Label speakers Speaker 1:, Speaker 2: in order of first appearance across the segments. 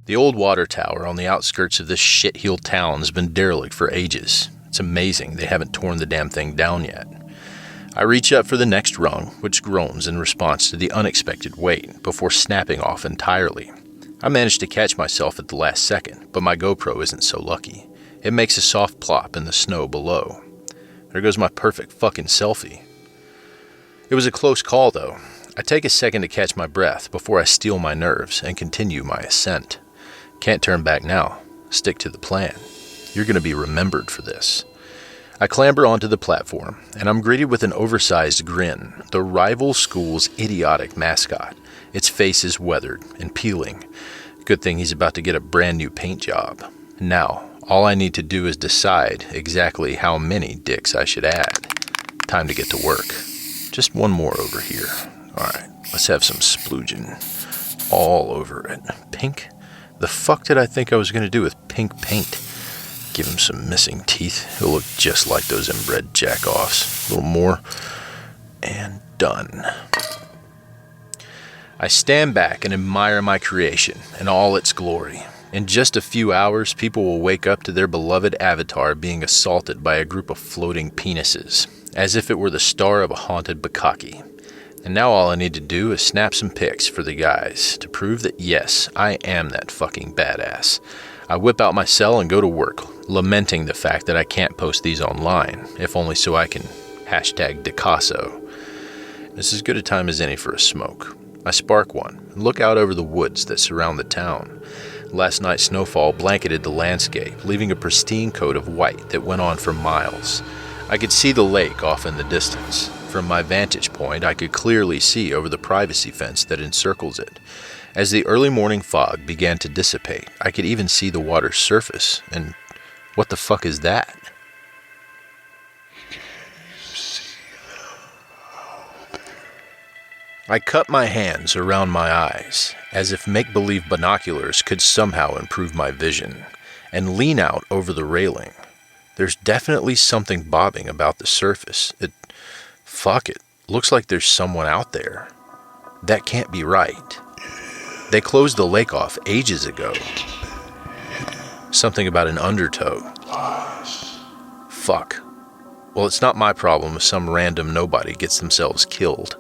Speaker 1: The old water tower on the outskirts of this shitheel town has been derelict for ages. It's amazing they haven't torn the damn thing down yet. I reach up for the next rung, which groans in response to the unexpected weight, before snapping off entirely. I manage to catch myself at the last second, but my GoPro isn't so lucky. It makes a soft plop in the snow below. There goes my perfect fucking selfie. It was a close call, though. I take a second to catch my breath before I steel my nerves and continue my ascent. Can't turn back now. Stick to the plan. You're going to be remembered for this. I clamber onto the platform, and I'm greeted with an oversized grin, the rival school's idiotic mascot. Its face is weathered and peeling. Good thing he's about to get a brand new paint job. Now, all I need to do is decide exactly how many dicks I should add. Time to get to work. Just one more over here. Alright, let's have some sploogin all over it. Pink? The fuck did I think I was going to do with pink paint? Give him some missing teeth. He'll look just like those inbred jack-offs. A little more. And done. I stand back and admire my creation in all its glory. In just a few hours, people will wake up to their beloved avatar being assaulted by a group of floating penises, as if it were the star of a haunted bukkake. And now all I need to do is snap some pics for the guys to prove that yes, I am that fucking badass. I whip out my cell and go to work, lamenting the fact that I can't post these online, if only so I can hashtag Decasso. This is as good a time as any for a smoke. I spark one and look out over the woods that surround the town. Last night's snowfall blanketed the landscape, leaving a pristine coat of white that went on for miles. I could see the lake off in the distance. From my vantage point, I could clearly see over the privacy fence that encircles it. As the early morning fog began to dissipate, I could even see the water's surface, and what the fuck is that? I cup my hands around my eyes, as if make-believe binoculars could somehow improve my vision, and lean out over the railing. There's definitely something bobbing about the surface. Fuck it. Looks like there's someone out there. That can't be right. They closed the lake off ages ago. Something about an undertow. Fuck. Well, it's not my problem if some random nobody gets themselves killed.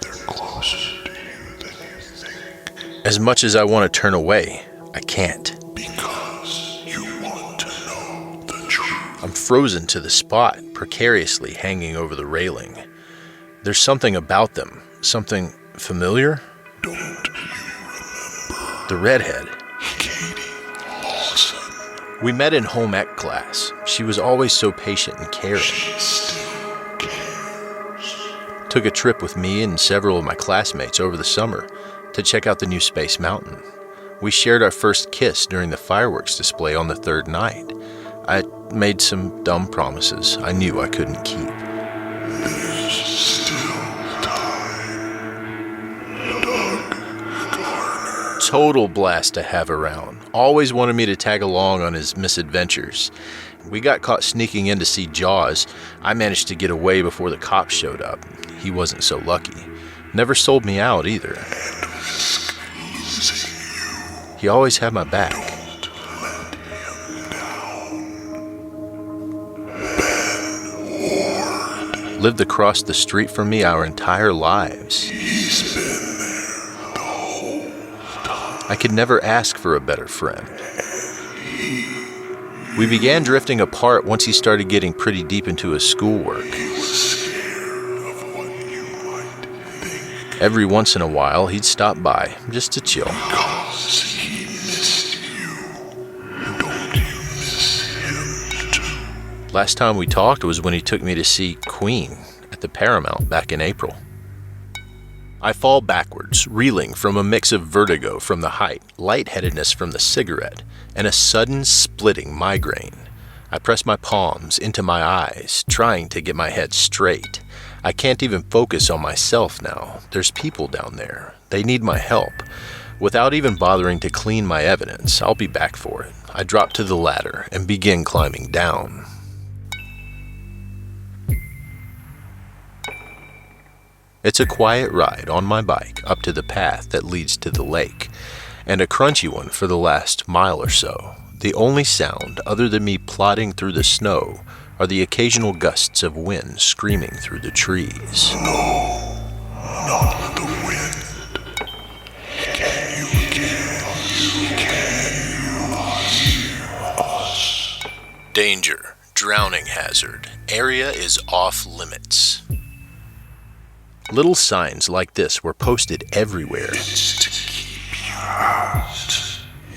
Speaker 2: They're closer to you than you think.
Speaker 1: As much as I want to turn away, I can't.
Speaker 2: Because you want to know the truth.
Speaker 1: I'm frozen to the spot, precariously hanging over the railing. There's something about them. Something familiar?
Speaker 2: Don't you remember?
Speaker 1: The redhead.
Speaker 2: Katie Lawson.
Speaker 1: We met in home ec class. She was always so patient and caring.
Speaker 2: She still cares.
Speaker 1: Took a trip with me and several of my classmates over the summer to check out the new Space Mountain. We shared our first kiss during the fireworks display on the third night. I made some dumb promises I knew I couldn't keep.
Speaker 2: There's still time. Doug Garner.
Speaker 1: Total blast to have around. Always wanted me to tag along on his misadventures. We got caught sneaking in to see Jaws. I managed to get away before the cops showed up. He wasn't so lucky. Never sold me out either.
Speaker 2: And risk losing you.
Speaker 1: He always had my back.
Speaker 2: Don't let him down. Ben Ward.
Speaker 1: Lived across the street from me our entire lives.
Speaker 2: He's been there the whole time.
Speaker 1: I could never ask for a better friend. We began drifting apart once he started getting pretty deep into his schoolwork.
Speaker 2: He was scared of what you might think.
Speaker 1: Every once in a while, he'd stop by, just to chill.
Speaker 2: Because he missed you. Don't you miss him too?
Speaker 1: Last time we talked was when he took me to see Queen at the Paramount back in April. I fall backwards, reeling from a mix of vertigo from the height, lightheadedness from the cigarette, and a sudden splitting migraine. I press my palms into my eyes, trying to get my head straight. I can't even focus on myself now. There's people down there. They need my help. Without even bothering to clean my evidence, I'll be back for it. I drop to the ladder and begin climbing down. It's a quiet ride on my bike up to the path that leads to the lake. and a crunchy one for the last mile or so. The only sound, other than me plodding through the snow, are the occasional gusts of wind screaming through the trees.
Speaker 2: No, not the wind. Can you hear us?
Speaker 1: Danger. Drowning hazard. Area is off limits. Little signs like this were posted everywhere.
Speaker 2: It's to keep you out.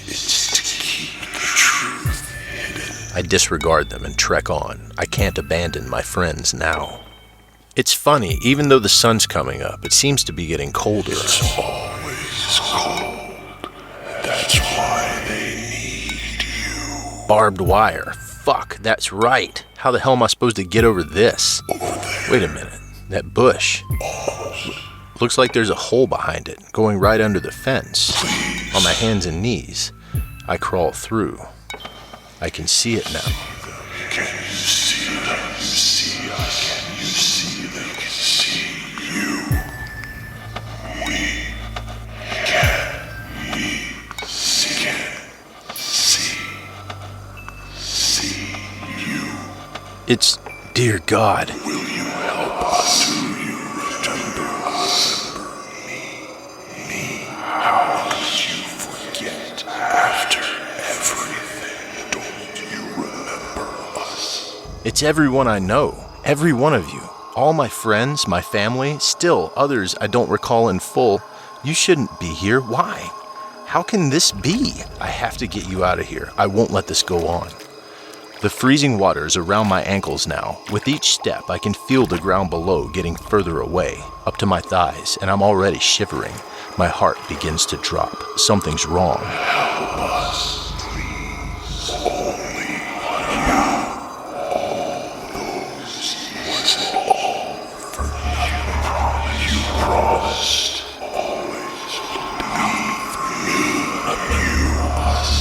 Speaker 2: It's to keep the truth hidden.
Speaker 1: I disregard them and trek on. I can't abandon my friends now. It's funny, even though the sun's coming up, it seems to be getting colder.
Speaker 2: It's always cold. That's why they need you.
Speaker 1: Barbed wire. Fuck, that's right. How the hell am I supposed to get over this?
Speaker 2: Over there.
Speaker 1: Wait a minute. That bush. Looks like there's a hole behind it, going right under the fence.
Speaker 2: Please.
Speaker 1: On my hands and knees, I crawl through. I can see it now.
Speaker 2: Can you see them? You see us. Can you see them? Can see you? We can see you.
Speaker 1: It's, dear God.
Speaker 2: Will you help us? Do you remember me? How could you forget after everything? Don't you remember us?
Speaker 1: It's everyone I know. Every one of you. All my friends, my family, still others I don't recall in full. You shouldn't be here. Why? How can this be? I have to get you out of here. I won't let this go on. The freezing water is around my ankles now. With each step, I can feel the ground below getting further away, up to my thighs, and I'm already shivering. My heart begins to drop. Something's wrong.
Speaker 2: Help us, please. Only you. All those was all for nothing. You promised always believe us.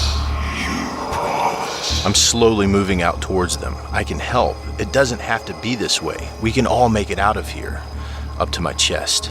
Speaker 2: You promised.
Speaker 1: I'm slowly moving out towards them. I can help. It doesn't have to be this way. We can all make it out of here. Up to my chest.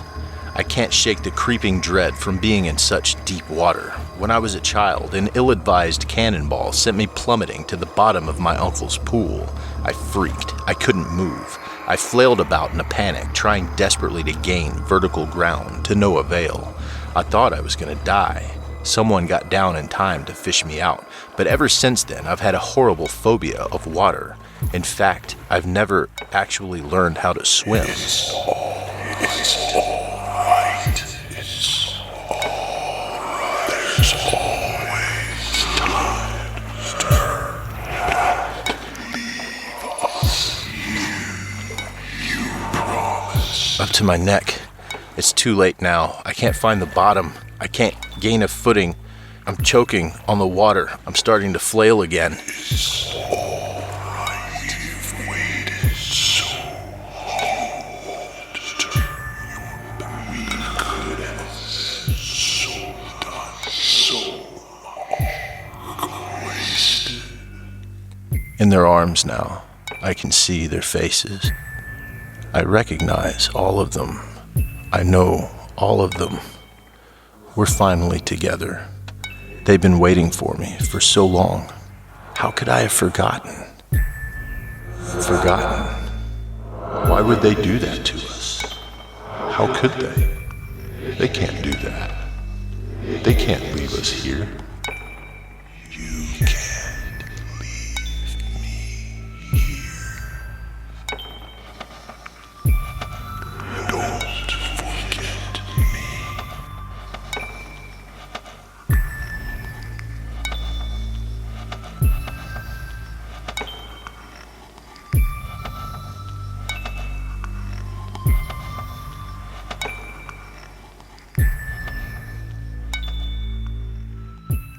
Speaker 1: I can't shake the creeping dread from being in such deep water. When I was a child, an ill-advised cannonball sent me plummeting to the bottom of my uncle's pool. I freaked. I couldn't move. I flailed about in a panic, trying desperately to gain vertical ground, to no avail. I thought I was going to die. Someone got down in time to fish me out, but ever since then I've had a horrible phobia of water. In fact, I've never actually learned how to swim.
Speaker 2: It's all right. It's all right. There's always time to turn. Leave us. You promised.
Speaker 1: Up to my neck. It's too late now. I can't find the bottom. I can't gain a footing. I'm choking on the water. I'm starting to flail again.
Speaker 2: It's all right. You've waited so long to turn your back. We could have so done so much wasted.
Speaker 1: In their arms now, I can see their faces. I recognize all of them. I know all of them. We're finally together. They've been waiting for me for so long. How could I have forgotten? Forgotten? Why would they do that to us? How could they? They can't do that. They can't leave us here.
Speaker 2: You can't leave me here. Don't forget me.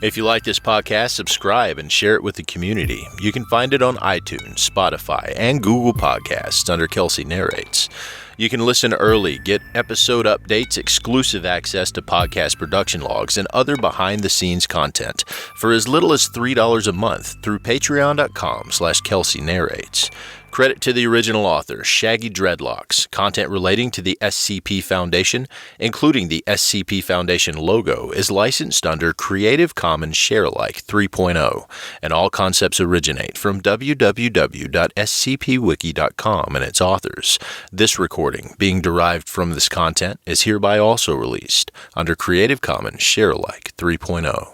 Speaker 1: If you like this podcast, subscribe and share it with the community. You can find it on iTunes, Spotify, and Google Podcasts under Kelsey Narrates. You can listen early, get episode updates, exclusive access to podcast production logs, and other behind-the-scenes content for as little as $3 a month through patreon.com/Kelsey Narrates. Credit to the original author, Shaggy Dreadlocks. Content relating to the SCP Foundation, including the SCP Foundation logo, is licensed under Creative Commons Sharealike 3.0, and all concepts originate from www.scpwiki.com and its authors. This recording, being derived from this content, is hereby also released under Creative Commons Sharealike 3.0.